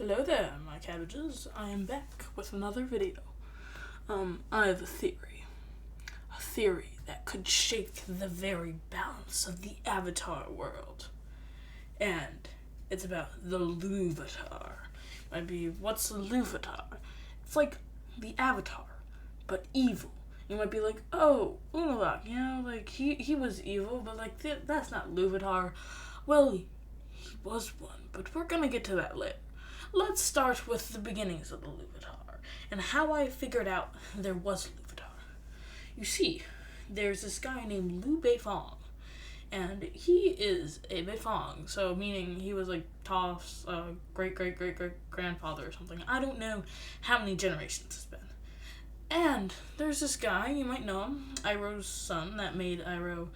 Hello there, my cabbages. I am back with another video. I have a theory. A theory that could shake the very balance of the Avatar world. And it's about the Luvatar. Might be, what's the Luvatar? It's like the Avatar, but evil. You might be like, oh, Unalak, he was evil, but that's not Luvatar. Well, he was one, but we're gonna get to that later. Let's start with the beginnings of the Luvatar, and how I figured out there was Luvatar. You see, there's this guy named Lu Beifong, and he is a Beifong, so meaning he was like Toph's great-great-great-great-grandfather or something. I don't know how many generations it's been. And there's this guy, you might know him, Iroh's son, that made Iroh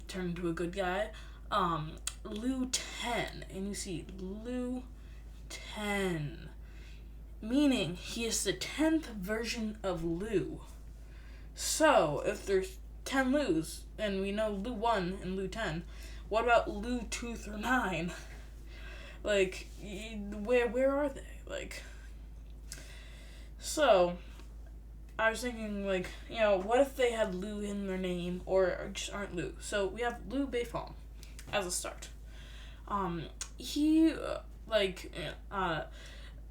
turn into a good guy, Lu Ten, and you see Lu 10, meaning he is the 10th version of Lu. So, if there's 10 Lus, and we know Lu 1 and Lu 10, what about Lu 2 through 9? Where are they? So, I was thinking, what if they had Lu in their name, or just aren't Lu? So, we have Lu Beifong as a start. He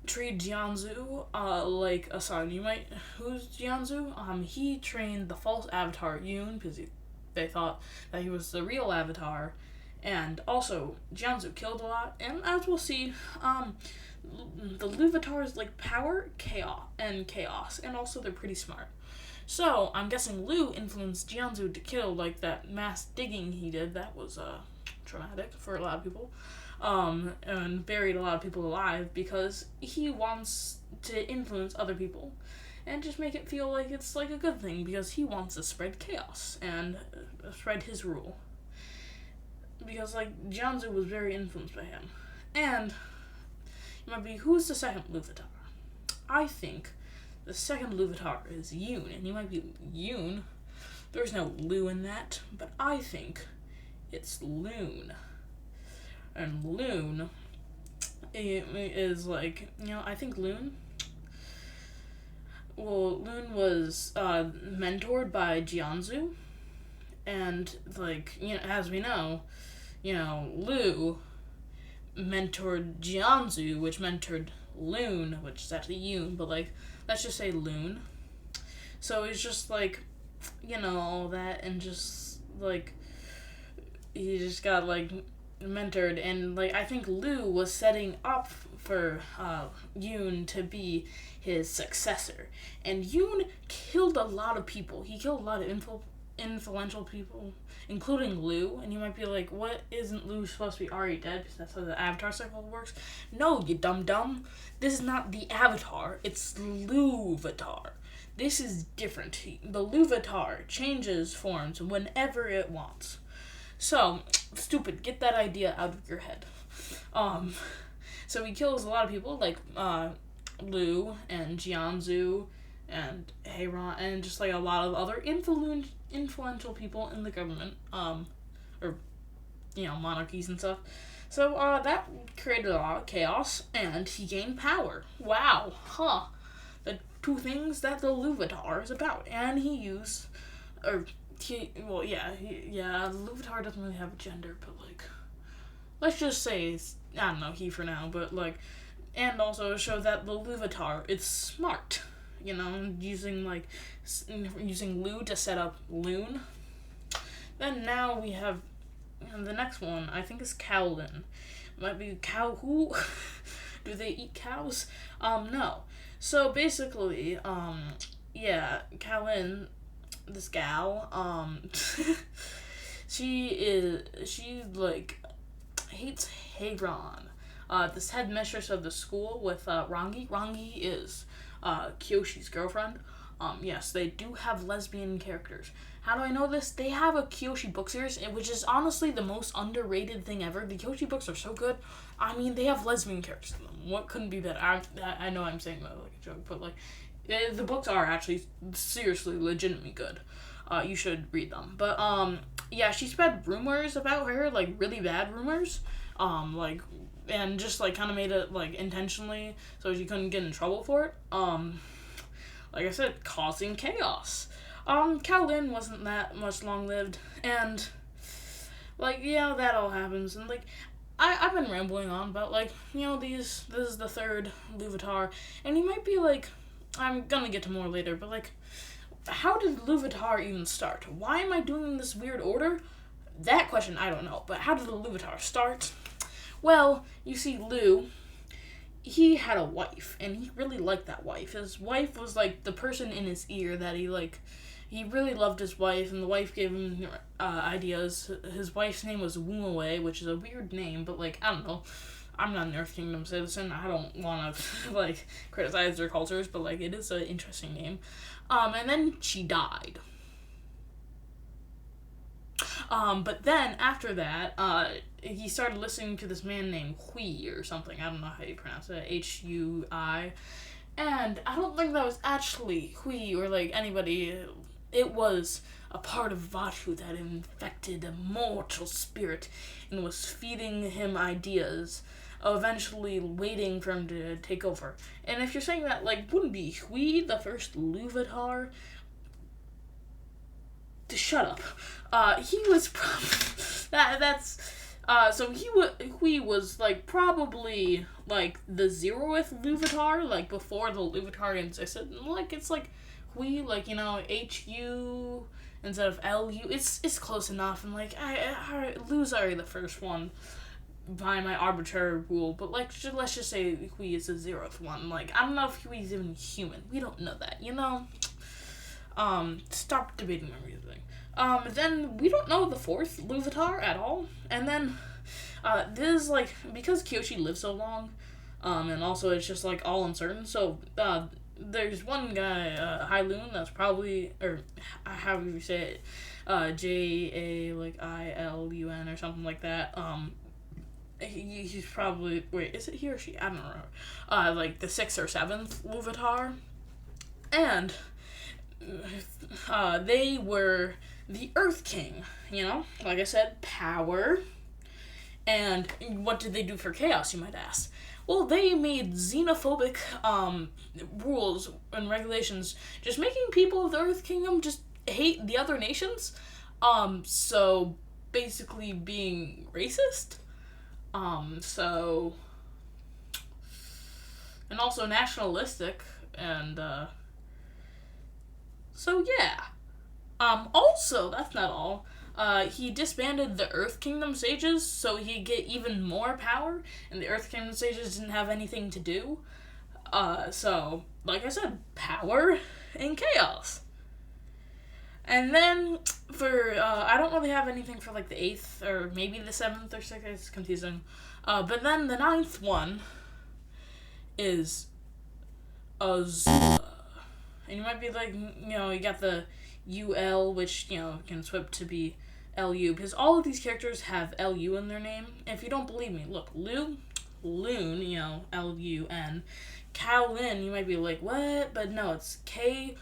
treated Jianzhu like a son. Who's Jianzhu? He trained the false avatar Yoon because they thought that he was the real avatar, and also Jianzhu killed a lot. And as we'll see, the Luvatars like power, chaos, and also they're pretty smart. So I'm guessing Lu influenced Jianzhu to kill, that mass digging he did. That was traumatic for a lot of people. And buried a lot of people alive because he wants to influence other people and just make it feel like it's a good thing because he wants to spread chaos and spread his rule. Because Jianzhu was very influenced by him. And it might be, who's the second Luvatar? I think the second Luvatar is Yoon, and he might be Yoon. There's no Lu in that, but I think it's Loon. And Loon is I think Loon was mentored by Jianzhu, and as we know, Lu mentored Jianzhu, which mentored Loon, which is actually Yoon, but let's just say Loon. So it's just all that, and just he just got mentored, and I think Lu was setting up for Yoon to be his successor, and Yoon killed a lot of people. He killed a lot of influential people, including Lu. And you might be like, what, isn't Lu supposed to be already dead because that's how the Avatar cycle works? No, you dumb. This is not the Avatar, it's Luvatar. This is different. The Luvatar changes forms whenever it wants. So, stupid, get that idea out of your head. So he kills a lot of people, Lu and Jianzhu and Heiran, and just a lot of other influential people in the government, monarchies and stuff. So, that created a lot of chaos, and he gained power. Wow, the two things that the Luvatar is about. And he used, Luvatar doesn't really have a gender, but let's just say I don't know, he for now, but and also show that the Luvatar is smart, using Lu to set up Loon. Then now we have the next one. I think is Kowlin. Might be cow who? Do they eat cows? No. So basically, Kowlin, this gal, she hates Heiran, this headmistress of the school with Rangi. Rangi is Kyoshi's girlfriend. Yes, they do have lesbian characters. How do I know this? They have a Kyoshi book series, which is honestly the most underrated thing ever. The Kyoshi books are so good. I mean, they have lesbian characters in them. What couldn't be better? I know I'm saying that like a joke, but the books are actually seriously legitimately good. You should read them. But she spread rumors about her, really bad rumors. and just, like, kind of made it, like, intentionally so she couldn't get in trouble for it. Like I said, causing chaos. Kowlin wasn't that much long-lived, and, like, yeah, that all happens, and, like, I've been rambling on about, like, this is the third Luvatar, and you might be like, I'm gonna get to more later, but, like, how did Luvatar even start? Why am I doing in this weird order? That question, I don't know, but how did the Luvatar start? Well, you see, Lu, he had a wife, and he really liked that wife. His wife was, like, the person in his ear that he really loved his wife, and the wife gave him ideas. His wife's name was Woomaway, which is a weird name, but, like, I don't know. I'm not an Earth Kingdom citizen. I don't want to, like, criticize their cultures, but, like, it is an interesting name. And then she died. But then, after that, he started listening to this man named Hui or something. I don't know how you pronounce it. Hui. And I don't think that was actually Hui or, like, anybody. It was a part of Vatu that infected a mortal spirit and was feeding him ideas, eventually waiting for him to take over. And if you're saying that, like, wouldn't be Hui the first Luvatar? Shut up. He was Hui was, like, probably, like, the 0th Luvatar, like, before the Luvatar existed. Like, it's, like, Hui, like, HU instead of LU. It's close enough, and, like, Lu's already the first one by my arbitrary rule, but, like, let's just say Hui is the 0th one. Like, I don't know if Hui's even human. We don't know that, Stop debating everything. Then we don't know the 4th Luvatar at all, and then, this is, like, because Kyoshi lived so long, and also it's just, like, all uncertain, so, there's one guy, Hailun, that's probably, or however you say it, J-A, like, I-L-U-N or something like that. He's probably, wait, is it he or she? I don't know. Like, the 6th or 7th Luvatar. And, they were the Earth King, Like I said, power. And what did they do for chaos, you might ask? Well, they made xenophobic rules and regulations, just making people of the Earth Kingdom just hate the other nations. So basically being racist. And also nationalistic, and so yeah. Also, that's not all. He disbanded the Earth Kingdom sages so he'd get even more power, and the Earth Kingdom sages didn't have anything to do. So, like I said, power and chaos. And then, I don't really have anything for, like, the 8th, or maybe the 7th or 6th, it's confusing. But then the 9th one is Azula. And you might be like, you got the UL, which, can swap to be LU, because all of these characters have LU in their name. And if you don't believe me, look, Loon, L-U-N. Kowlin, you might be like, what? But no, it's K-O-U-L-I-N.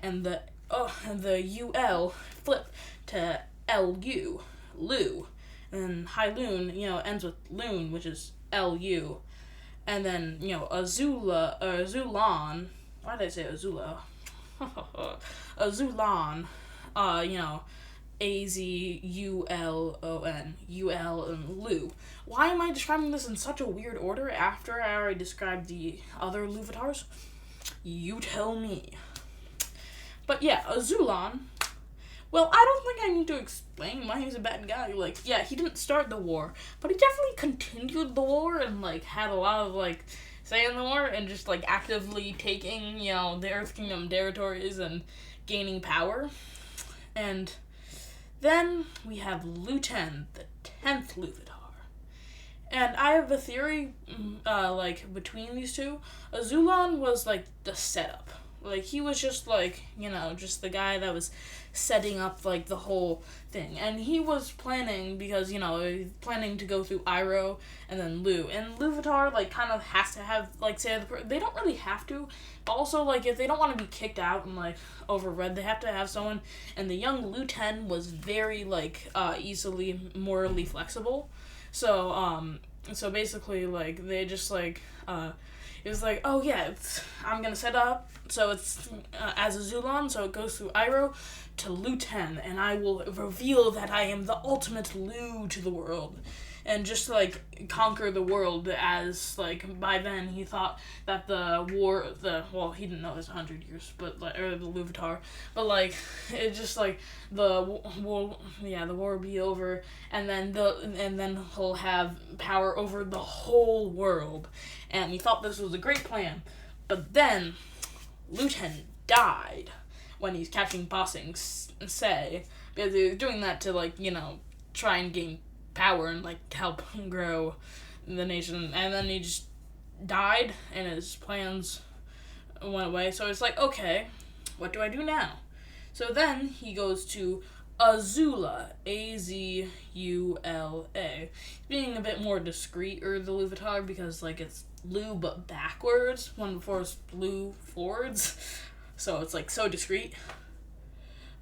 And the UL flip to L-U, Lu. And Hailun, ends with Loon, which is L-U. And then, Azulan, why did I say Azula? Azulan, A-Z-U-L-O-N, U-L and Lu. Why am I describing this in such a weird order after I already described the other Luvatars? You tell me. But yeah, Azulan, well, I don't think I need to explain why he's a bad guy. Like, yeah, he didn't start the war, but he definitely continued the war and, like, had a lot of, like, say in the war and just, like, actively taking, the Earth Kingdom territories and gaining power. And then we have Luten, the 10th Luvatar. And I have a theory, between these two. Azulan was, like, the setup. Like, he was just, like, just the guy that was setting up, like, the whole thing. And he was planning, because, planning to go through Iroh and then Lu. And Luvatar, like, kind of has to have, like, they don't really have to, but also, like, if they don't want to be kicked out and, like, overread, they have to have someone. And the young Lu 10 was very, like, easily morally flexible. So basically, like, they just, like, it was like, oh yeah, I'm gonna set up, so it's as a Zulon, so it goes through Iroh to Lu 10, and I will reveal that I am the ultimate Lu to the world. And just, like, conquer the world as, like, by then he thought that he didn't know it was 100 years, but, like, or the Luvatar, but, like, it just, like, the war will be over, and then he'll have power over the whole world, and he thought this was a great plan, but then Lu 10 died when he's catching Ba Sing Se, because he was doing that to, like, try and gain power and, like, help grow the nation, and then he just died and his plans went away. So it's like, okay, what do I do now? So then he goes to Azula, Azula, being a bit more discreet, or the Luvatar, because, like, it's Lu but backwards, one before it's Lu forwards, so it's, like, so discreet.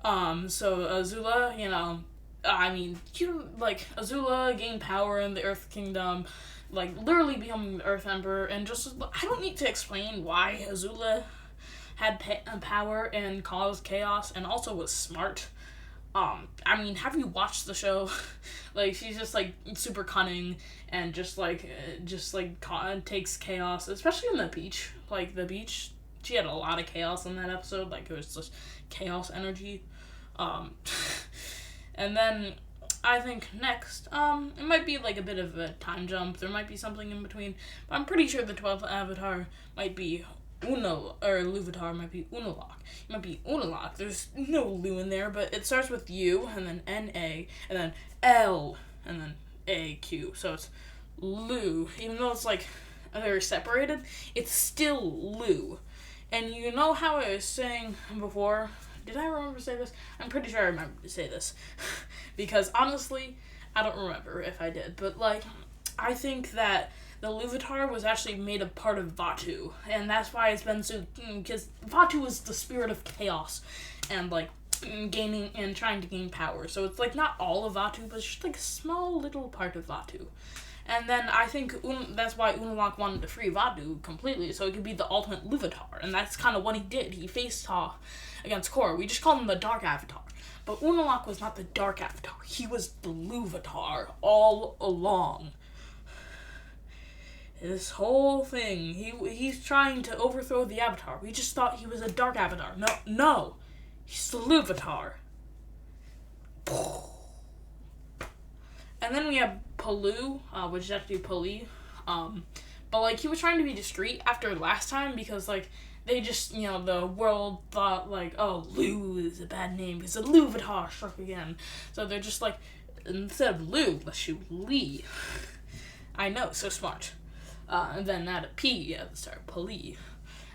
So Azula, Azula gained power in the Earth Kingdom, like, literally becoming the Earth Emperor, and just, I don't need to explain why Azula had power and caused chaos, and also was smart. Have you watched the show? Like, she's just, like, super cunning, and just takes chaos, especially in the beach. Like, the beach, she had a lot of chaos in that episode, like, it was just chaos energy. And then I think next, it might be like a bit of a time jump. There might be something in between, but I'm pretty sure the 12th Avatar might be Luvatar might be Unalaq. It might be Unalaq. There's no Lu in there, but it starts with U, and then N-A, and then L, and then A-Q. So it's Lu. Even though it's, like, they're separated, it's still Lu. And you know how I was saying before, did I remember to say this? I'm pretty sure I remember to say this. Because, honestly, I don't remember if I did. But, like, I think that the Luvatar was actually made a part of Vatu. And that's why it's been so... Because Vatu is the spirit of chaos. And, like, gaining and trying to gain power. So it's, like, not all of Vatu, but it's just, like, a small little part of Vatu. And then I think that's why Unalaq wanted to free Vatu completely, so it could be the ultimate Luvatar. And that's kind of what he did. He faced off against Korra. We just called him the Dark Avatar. But Unalaq was not the Dark Avatar. He was the Luvatar all along. This whole thing, he's trying to overthrow the Avatar. We just thought he was a Dark Avatar. No. He's the Luvatar. And then we have Palu, which is actually Pali. But, like, he was trying to be discreet after last time because, like, they just, the world thought, like, oh, Lu is a bad name because the Luvatar struck again. So they're just like, instead of Lu, let's shoot Lee. I know, so smart. And then add a P at the start, Pali.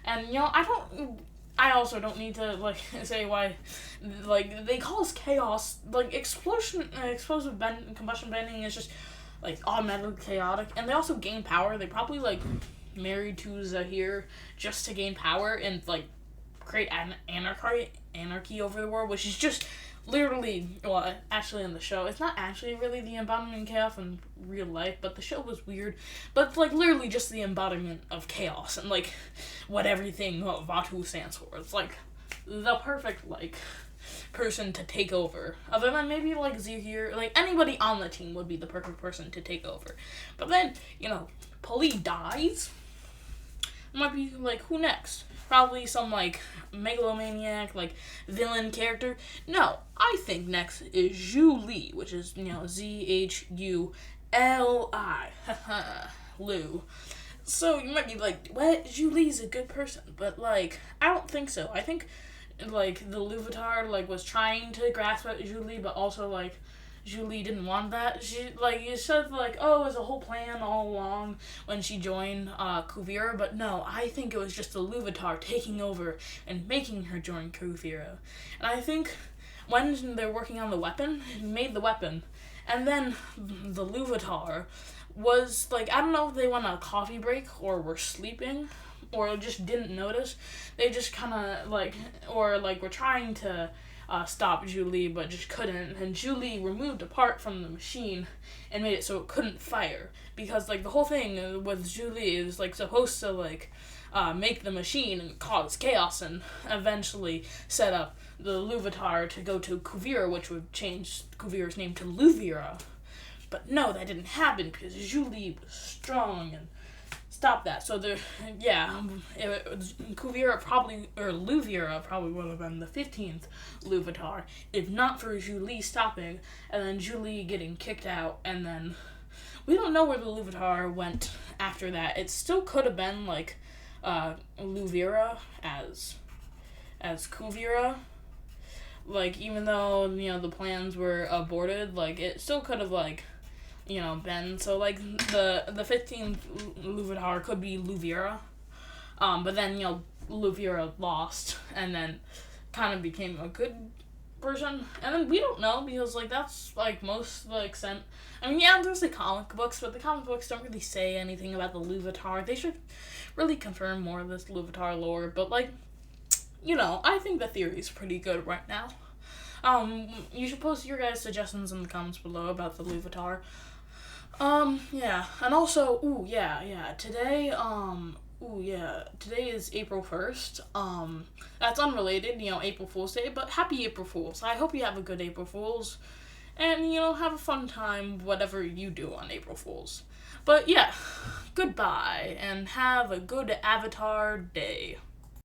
And, I also don't need to, like, say why, like, they cause chaos, like, explosive combustion bending is just, like, automatically chaotic, and they also gain power. They probably, like, married to Zahir just to gain power and, like, create anarchy over the world, which is just literally, well, actually in the show, it's not actually really the embodiment of chaos in real life, but the show was weird, but it's, like, literally just the embodiment of chaos, and, like, what Vatu stands for. It's, like, the perfect, like, person to take over, other than maybe, like, Zahir, like, anybody on the team would be the perfect person to take over, but then, Pali dies, it might be, like, who next? Probably some, like, megalomaniac, like, villain character. No, I think next is Zhu Li, which is, Zhuli. Lu. So you might be like, what? Zhu Li's a good person. But, like, I don't think so. I think, like, the Luvatar, like, was trying to grasp at Zhu Li, but also, like, Zhu Li didn't want that. She, like, you said, like, oh, it was a whole plan all along when she joined Kuvira, but no, I think it was just the Luvatar taking over and making her join Kuvira. And I think when they're working on the weapon, made the weapon, and then the Luvatar was, like, I don't know if they went on a coffee break or were sleeping or just didn't notice. They just kind of, like, or, like, were trying to stop Julie, but just couldn't. And Julie removed a part from the machine and made it so it couldn't fire. Because, like, the whole thing with Julie is, like, supposed to, like, make the machine and cause chaos and eventually set up the Luvatar to go to Kuvira, which would change Kuvira's name to Luvira. But no, that didn't happen because Julie was strong and stopped that. So Kuvira probably, or Luvira probably would have been the 15th Luvatar if not for Julie stopping and then Julie getting kicked out, and then we don't know where the Luvatar went after that. It still could have been like Luvira as Kuvira. Like, even though, the plans were aborted, like, it still could have, like, been. So, like, the 15th Luvatar could be Luvira. But then, Luvira lost and then kind of became a good version. And then we don't know because, like, that's, like, most, like, there's the comic books, but the comic books don't really say anything about the Luvatar. They should really confirm more of this Luvatar lore, but, like, I think the theory's pretty good right now. You should post your guys' suggestions in the comments below about the Luvatar. Yeah. And also, today is April 1st. That's unrelated, April Fool's Day, but happy April Fools. I hope you have a good April Fools. And, have a fun time, whatever you do on April Fools. But, yeah, goodbye, and have a good Avatar day.